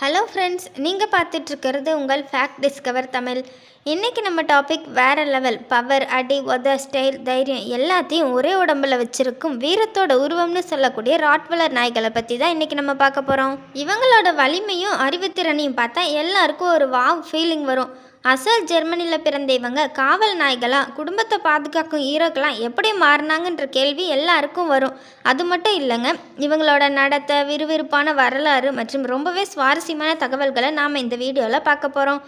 Hello friends, நீங்கள் பார்த்துட்ருக்கிறது உங்கள் fact discover Tamil. இன்றைக்கி நம்ம டாபிக் வேறு லெவல். பவர், அடி, உத, ஸ்டைல், தைரியம் எல்லாத்தையும் ஒரே உடம்பில் வச்சுருக்கும் வீரத்தோட உருவம்னு சொல்லக்கூடிய ராட்வெலர் நாய்களை பற்றி தான் இன்றைக்கி நம்ம பார்க்க போகிறோம். இவங்களோட வலிமையும் அறிவுத்திறனையும் பார்த்தா எல்லாருக்கும் ஒரு வாவ் ஃபீலிங் வரும். அசல் ஜெர்மனியில் பிறந்த இவங்க காவல் நாய்களாக குடும்பத்தை பாதுகாக்கும் ஹீரோக்கெலாம் எப்படி மாறினாங்கன்ற கேள்வி எல்லாருக்கும் வரும். அது மட்டும் இல்லைங்க, இவங்களோட நடத்தை, விறுவிறுப்பான வரலாறு மற்றும் ரொம்பவே சுவாரஸ்யமான தகவல்களை நாம் இந்த வீடியோவில் பார்க்க போகிறோம்.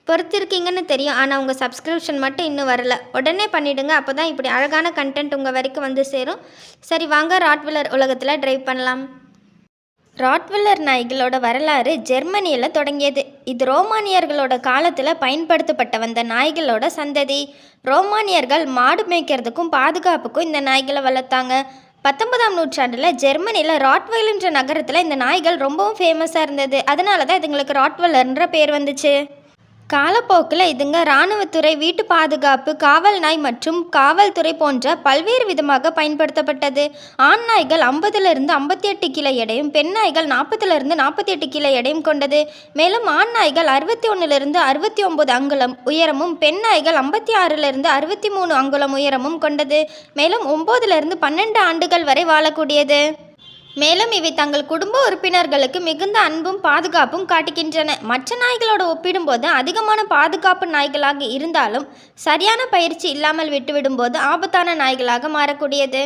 பொறுத்திருக்கீங்கன்னு தெரியும், ஆனால் உங்கள் சப்ஸ்கிரிப்ஷன் மட்டும் இன்னும் வரல. உடனே பண்ணிவிடுங்க, அப்போ தான் இப்படி அழகான கண்டென்ட் உங்கள் வரைக்கும் வந்து சேரும். சரி வாங்க, ராட்வெலர் உலகத்தில் ட்ரைவ் பண்ணலாம். ராட்வெலர் நாய்களோட வரலாறு ஜெர்மனியில் தொடங்கியது. இது ரோமானியர்களோட காலத்தில் பயன்படுத்தப்பட்ட வந்த நாய்களோட சந்ததி. ரோமானியர்கள் மாடு மேய்க்கிறதுக்கும் பாதுகாப்புக்கும் இந்த நாய்களை வளர்த்தாங்க. 19ஆம் நூற்றாண்டில் ஜெர்மனியில் ராட்வெயில்ன்ற நகரத்தில் இந்த நாய்கள் ரொம்பவும் ஃபேமஸாக இருந்தது. அதனால தான் இதுங்களுக்கு ராட்வெலர்ன்ற பேர் வந்துச்சு. காலப்போக்கில் இதுங்க இராணுவத்துறை, வீட்டு பாதுகாப்பு, காவல் நாய் மற்றும் காவல்துறை போன்ற பல்வேறு விதமாக பயன்படுத்தப்பட்டது. ஆண் நாய்கள் 50லிருந்து 58 கிலோ எடையும், பெண் நாய்கள் 40லிருந்து 48 கிலோ எடையும் கொண்டது. மேலும் ஆண் நாய்கள் 61லிருந்து 69 அங்குலம் உயரமும், பெண் நாய்கள் 56லிருந்து 63 அங்குலம் உயரமும் கொண்டது. மேலும் 9லிருந்து 12 ஆண்டுகள் வரை வாழக்கூடியது. மேலும் இவை தங்கள் குடும்ப உறுப்பினர்களுக்கு மிகுந்த அன்பும் பாதுகாப்பும் காட்டுகின்றன. மற்ற நாய்களோடு ஒப்பிடும்போது அதிகமான பாதுகாப்பு நாய்களாக இருந்தாலும் சரியான பயிற்சி இல்லாமல் விட்டுவிடும்போது ஆபத்தான நாய்களாக மாறக்கூடியது.